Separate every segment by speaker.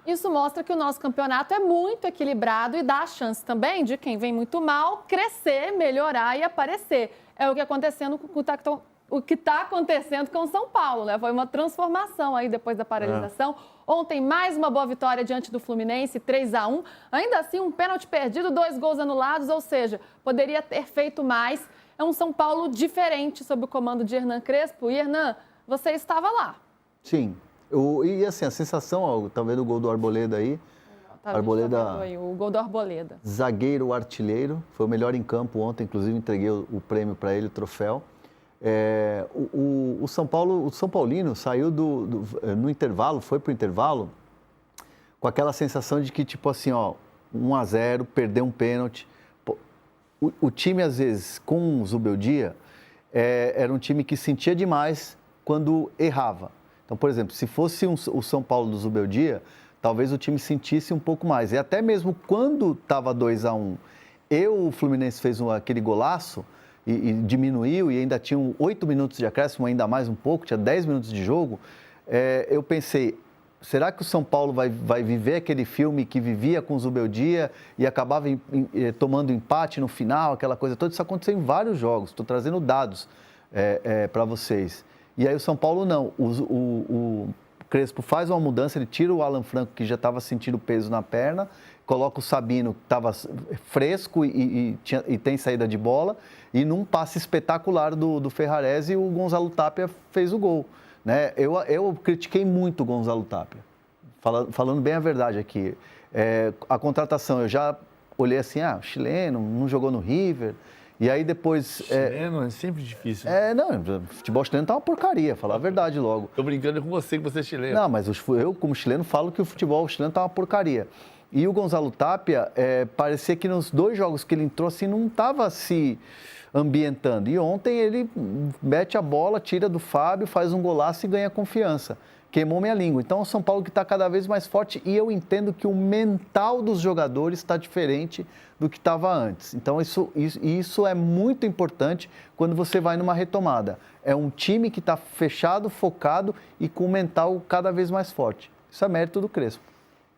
Speaker 1: Isso mostra que o nosso campeonato é muito equilibrado e dá a chance também de quem vem muito mal crescer, melhorar e aparecer. É o que o que está acontecendo com o São Paulo, né? Foi uma transformação aí depois da paralisação. Ontem, mais uma boa vitória diante do Fluminense, 3-1. Ainda assim, um pênalti perdido, 2 gols anulados, ou seja, poderia ter feito mais. É um São Paulo diferente sob o comando de Hernan Crespo. E, Hernan, você estava lá.
Speaker 2: Sim. E assim, a sensação, tá vendo o gol do Arboleda aí?
Speaker 1: Arboleda, o gol do Arboleda.
Speaker 2: Zagueiro artilheiro, foi o melhor em campo ontem, inclusive entreguei o prêmio para ele, o troféu. O São Paulo, o São Paulino saiu no intervalo, foi pro intervalo, com aquela sensação de que, tipo assim, 1-0, perdeu um pênalti. O time, às vezes, com o Zubeldia, era um time que sentia demais quando errava. Então, por exemplo, se fosse o São Paulo do Zubeldia, talvez o time sentisse um pouco mais. E até mesmo quando estava 2-1, o Fluminense fez aquele golaço e diminuiu e ainda tinham 8 minutos de acréscimo, ainda mais um pouco, tinha 10 minutos de jogo, eu pensei, será que o São Paulo vai viver aquele filme que vivia com o Zubeldia e acabava tomando empate no final, aquela coisa toda? Isso aconteceu em vários jogos, estou trazendo dados para vocês. E aí o São Paulo não, o Crespo faz uma mudança, ele tira o Alan Franco, que já estava sentindo peso na perna, coloca o Sabino, que estava fresco e tem saída de bola, e num passe espetacular do Ferrarese, o Gonzalo Tapia fez o gol. Né? Eu critiquei muito o Gonzalo Tapia, falando bem a verdade aqui. A contratação, eu já olhei assim, chileno, não jogou no River. E aí depois...
Speaker 3: Chileno é sempre difícil.
Speaker 2: Futebol chileno tá uma porcaria, falar a verdade logo.
Speaker 3: Tô brincando com você, que você é chileno.
Speaker 2: Não, mas eu, como chileno, falo que o futebol chileno tá uma porcaria. E o Gonzalo Tapia, parecia que nos 2 jogos que ele entrou, assim, não estava se ambientando. E ontem ele mete a bola, tira do Fábio, faz um golaço e ganha confiança. Queimou minha língua. Então, o São Paulo que está cada vez mais forte e eu entendo que o mental dos jogadores está diferente do que estava antes. Então, isso é muito importante quando você vai numa retomada. É um time que está fechado, focado e com o mental cada vez mais forte. Isso é mérito do Crespo.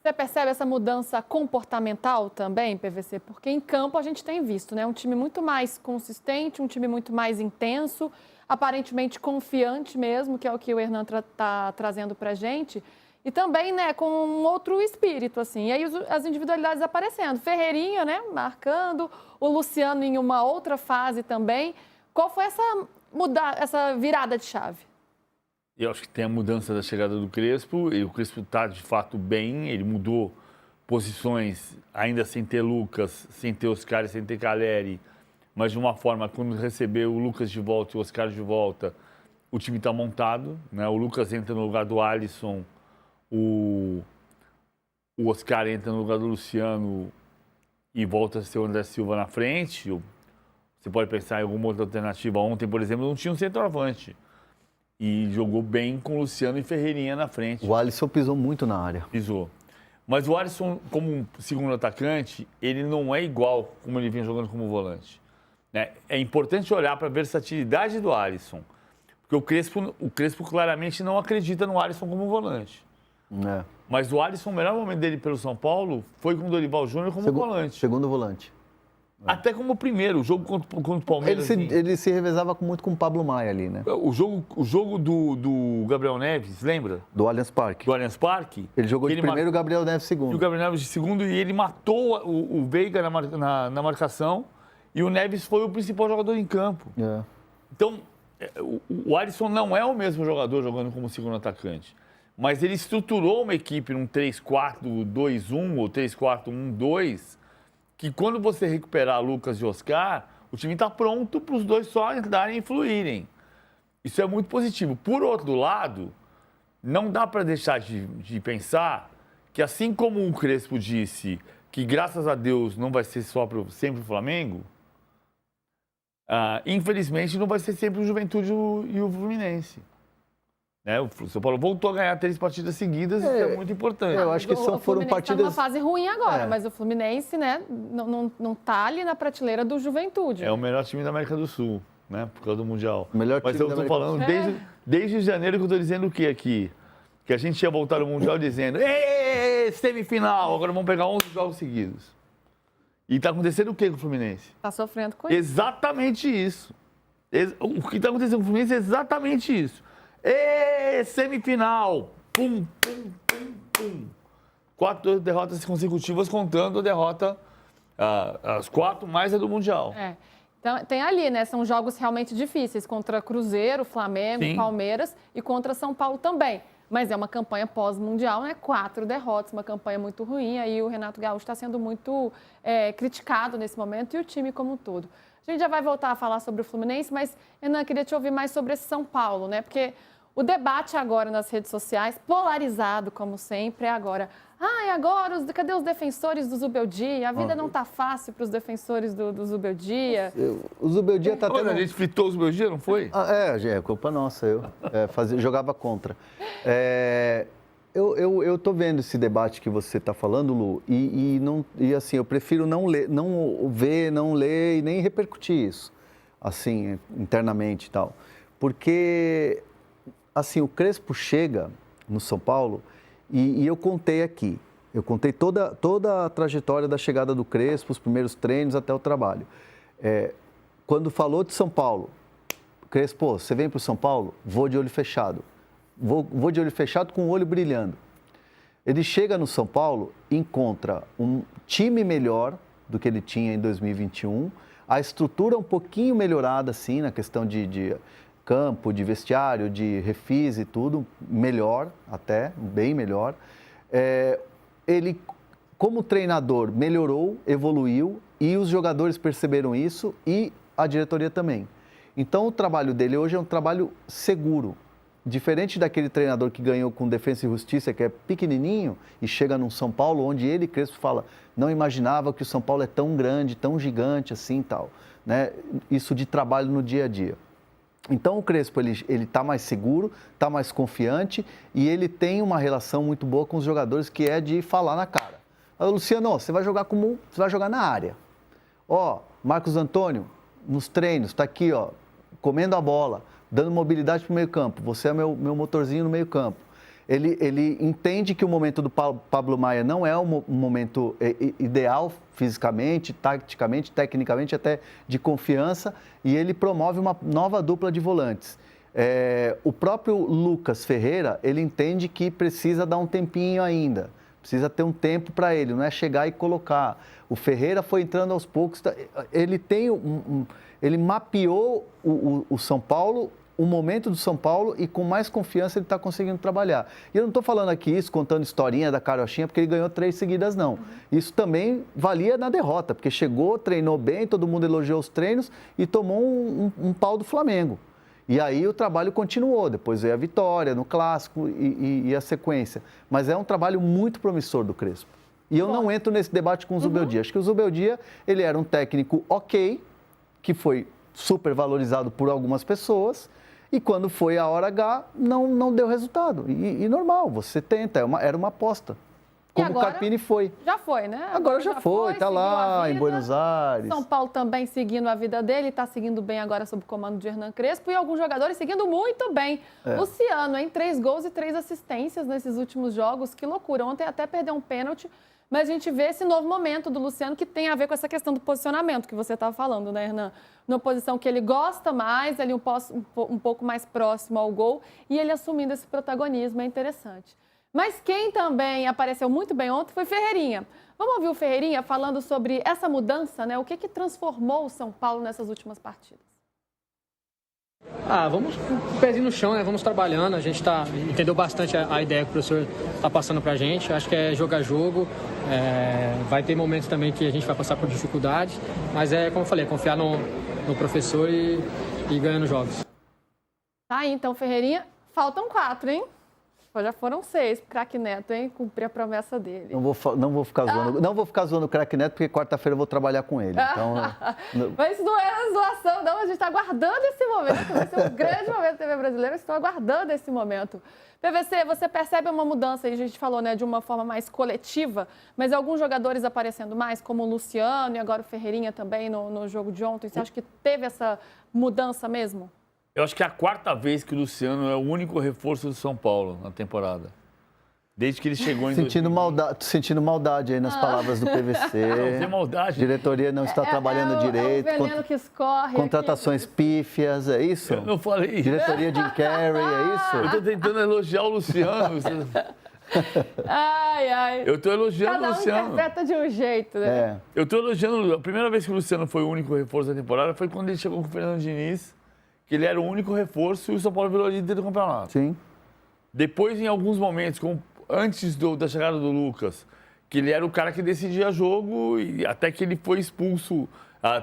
Speaker 1: Você percebe essa mudança comportamental também, PVC? Porque em campo a gente tem visto, né? Um time muito mais consistente, um time muito mais intenso, aparentemente confiante mesmo, que é o que o Hernan está trazendo para a gente. E também, né, com um outro espírito, assim. E aí as individualidades aparecendo. Ferreirinha, né, marcando. O Luciano em uma outra fase também. Qual foi essa virada de chave?
Speaker 3: Eu acho que tem a mudança da chegada do Crespo, e o Crespo está de fato bem, ele mudou posições, ainda sem ter Lucas, sem ter Oscar, sem ter Calleri, mas de uma forma, quando recebeu o Lucas de volta e o Oscar de volta, o time está montado, né? O Lucas entra no lugar do Alisson, o Oscar entra no lugar do Luciano e volta a ser o André Silva na frente. Você pode pensar em alguma outra alternativa. Ontem, por exemplo, não tinha um centroavante. E jogou bem com Luciano e Ferreirinha na frente.
Speaker 2: O Alisson pisou muito na área.
Speaker 3: Pisou. Mas o Alisson, como um segundo atacante, ele não é igual como ele vinha jogando como volante. Né? É importante olhar para a versatilidade do Alisson. Porque o Crespo claramente não acredita no Alisson como volante. Mas o Alisson, o melhor momento dele pelo São Paulo foi com o Dorival Júnior como volante.
Speaker 2: Segundo volante.
Speaker 3: Até como primeiro, o jogo contra o Palmeiras.
Speaker 2: Ele se revezava muito com o Pablo Maia ali, né?
Speaker 3: O jogo do Gabriel Neves, lembra?
Speaker 2: Do Allianz Parque.
Speaker 3: Do Allianz Parque.
Speaker 2: Ele jogou de primeiro e o Gabriel Neves segundo.
Speaker 3: E o Gabriel Neves de segundo, e ele matou o Veiga na marcação, e o Neves foi o principal jogador em campo. Então, o Alisson não é o mesmo jogador jogando como segundo atacante, mas ele estruturou uma equipe num 3-4-2-1 ou 3-4-1-2, que quando você recuperar Lucas e Oscar, o time está pronto para os dois só entrarem e fluírem. Isso é muito positivo. Por outro lado, não dá para deixar de pensar que, assim como o Crespo disse que, graças a Deus, não vai ser só sempre o Flamengo, infelizmente não vai ser sempre o Juventude e o Fluminense. Né? O São Paulo voltou a ganhar 3 partidas seguidas, isso é muito importante.
Speaker 2: Eu acho que foram partidas...
Speaker 1: Está numa fase ruim agora, mas o Fluminense, né, não está ali na prateleira do Juventude.
Speaker 3: É o melhor time da América do Sul, né, por causa do Mundial.
Speaker 2: Mas
Speaker 3: eu estou falando desde janeiro que eu estou dizendo o quê aqui? Que a gente ia voltar ao Mundial dizendo semifinal, agora vamos pegar 11 jogos seguidos. E tá acontecendo o que com o Fluminense?
Speaker 1: Tá sofrendo com isso.
Speaker 3: Exatamente isso. O que tá acontecendo com o Fluminense é exatamente isso. Semifinal. Pum, pum, pum, pum. 4 derrotas consecutivas, contando a derrota, as 4 mais a do Mundial.
Speaker 1: Então, tem ali, né? São jogos realmente difíceis contra Cruzeiro, Flamengo,
Speaker 3: Sim.
Speaker 1: Palmeiras e contra São Paulo também. Mas é uma campanha pós-mundial, né? 4 derrotas, uma campanha muito ruim. Aí o Renato Gaúcho está sendo muito criticado nesse momento e o time como um todo. A gente já vai voltar a falar sobre o Fluminense, mas, Renan, queria te ouvir mais sobre esse São Paulo, né? Porque o debate agora nas redes sociais, polarizado como sempre, é agora. Agora, cadê os defensores do Zubeldia? A vida não tá fácil para os defensores do Zubeldia.
Speaker 2: O Zubeldia tá tendo...
Speaker 3: A gente fritou o Zubeldia, não foi?
Speaker 2: É culpa nossa, eu jogava contra. Eu tô vendo esse debate que você tá falando, Lu, e assim, eu prefiro não ler e nem repercutir isso, assim, internamente e tal. Porque, assim, o Crespo chega no São Paulo e eu contei aqui. Eu contei toda a trajetória da chegada do Crespo, os primeiros treinos até o trabalho. Quando falou de São Paulo, Crespo, você vem para o São Paulo? Vou de olho fechado. Vou de olho fechado com o olho brilhando. Ele chega no São Paulo, encontra um time melhor do que ele tinha em 2021, a estrutura um pouquinho melhorada, assim, na questão de campo, de vestiário, de refis e tudo, melhor até, bem melhor. Ele, como treinador, melhorou, evoluiu e os jogadores perceberam isso e a diretoria também. Então, o trabalho dele hoje é um trabalho seguro. Diferente daquele treinador que ganhou com Defensa e Justiça, que é pequenininho e chega num São Paulo, onde ele, Crespo, fala, não imaginava que o São Paulo é tão grande, tão gigante assim e tal. Né? Isso de trabalho no dia a dia. Então, o Crespo, ele está mais seguro, está mais confiante e ele tem uma relação muito boa com os jogadores, que é de falar na cara. Luciano, você vai jogar na área. Marcos Antônio, nos treinos, está aqui, comendo a bola, dando mobilidade para o meio campo. Você é meu motorzinho no meio campo. Ele entende que o momento do Pablo Maia não é um momento ideal fisicamente, taticamente, tecnicamente, até de confiança, e ele promove uma nova dupla de volantes. O próprio Lucas Ferreira, ele entende que precisa dar um tempinho ainda, precisa ter um tempo para ele, não é chegar e colocar. O Ferreira foi entrando aos poucos, ele tem ele mapeou o São Paulo, o momento do São Paulo, e com mais confiança ele está conseguindo trabalhar. E eu não estou falando aqui isso, contando historinha da carochinha, porque ele ganhou 3 seguidas, não. Isso também valia na derrota, porque chegou, treinou bem, todo mundo elogiou os treinos e tomou um pau do Flamengo. E aí o trabalho continuou, depois veio a vitória no Clássico e a sequência. Mas é um trabalho muito promissor do Crespo. E eu não entro nesse debate com o Zubeldia. Acho que o Zubeldia, ele era um técnico ok, que foi super valorizado por algumas pessoas, e quando foi a hora H, não deu resultado. E normal, você tenta, era uma aposta. Como o Carpini foi.
Speaker 1: Já foi, né?
Speaker 2: Agora já foi, está lá em Buenos Aires.
Speaker 1: São Paulo também seguindo a vida dele, está seguindo bem agora sob o comando de Hernan Crespo, e alguns jogadores seguindo muito bem. Luciano, 3 gols e 3 assistências nesses últimos jogos, que loucura. Ontem até perdeu um pênalti, mas a gente vê esse novo momento do Luciano, que tem a ver com essa questão do posicionamento que você estava falando, né, Hernan? Numa posição que ele gosta mais, ali um pouco mais próximo ao gol, e ele assumindo esse protagonismo, é interessante. Mas quem também apareceu muito bem ontem foi Ferreirinha. Vamos ouvir o Ferreirinha falando sobre essa mudança, né? O que transformou o São Paulo nessas últimas partidas?
Speaker 4: Vamos com o pezinho no chão, né? Vamos trabalhando. A gente entendeu bastante a ideia que o professor está passando para a gente. Acho que é jogo a jogo. Vai ter momentos também que a gente vai passar por dificuldades, mas como eu falei, confiar no professor e ganhando jogos.
Speaker 1: Tá aí, então, Ferreirinha. Faltam 4, hein? Já foram 6 pro Craque Neto, hein? Cumprir a promessa dele.
Speaker 2: Não vou ficar zoando o Craque Neto, porque quarta-feira eu vou trabalhar com ele. Então,
Speaker 1: Mas isso não é zoação, não. A gente está aguardando esse momento. Vai ser um grande momento da TV brasileira. Estou aguardando esse momento. PVC, você percebe uma mudança, a gente falou, né, de uma forma mais coletiva, mas alguns jogadores aparecendo mais, como o Luciano e agora o Ferreirinha também no jogo de ontem. Você acha que teve essa mudança mesmo?
Speaker 3: Eu acho que é a 4ª vez que o Luciano é o único reforço do São Paulo na temporada. Desde que ele chegou em
Speaker 2: Sentindo maldade aí nas palavras do PVC.
Speaker 3: Não tem maldade.
Speaker 2: Diretoria não está trabalhando direito.
Speaker 1: É o veneno que escorre.
Speaker 2: Contratações pífias, é isso?
Speaker 3: Eu não falei.
Speaker 2: Diretoria Jim Carrey, é isso?
Speaker 3: Eu tô tentando elogiar o Luciano.
Speaker 1: Ai.
Speaker 3: Eu tô elogiando o Luciano.
Speaker 1: Interpreta de um jeito, né?
Speaker 3: Eu tô elogiando. A primeira vez que o Luciano foi o único reforço da temporada foi quando ele chegou com o Fernando Diniz, que ele era o único reforço e o São Paulo virou líder do campeonato.
Speaker 2: Sim.
Speaker 3: Depois, em alguns momentos, antes da chegada do Lucas, que ele era o cara que decidia jogo e até que ele foi expulso,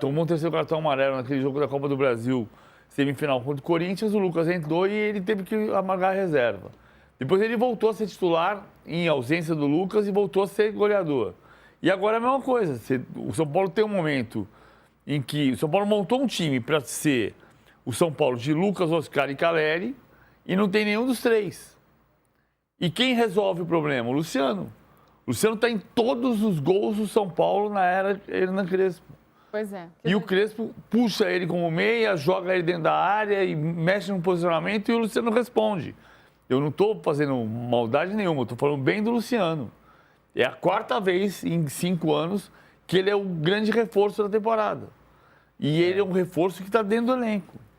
Speaker 3: tomou um terceiro cartão amarelo naquele jogo da Copa do Brasil, semifinal contra o Corinthians, o Lucas entrou e ele teve que amargar a reserva. Depois ele voltou a ser titular em ausência do Lucas e voltou a ser goleador. E agora é a mesma coisa. O São Paulo tem um momento em que o São Paulo montou um time para ser o São Paulo de Lucas, Oscar e Caleri e não tem nenhum dos três. E quem resolve o problema? O Luciano. O Luciano está em todos os gols do São Paulo na era Hernan Crespo.
Speaker 1: Pois é.
Speaker 3: E o Crespo puxa ele como meia, joga ele dentro da área e mexe no posicionamento e o Luciano responde. Eu não estou fazendo maldade nenhuma, estou falando bem do Luciano. É a 4ª vez em 5 anos que ele é o grande reforço da temporada. E ele é um reforço que está dentro do elenco.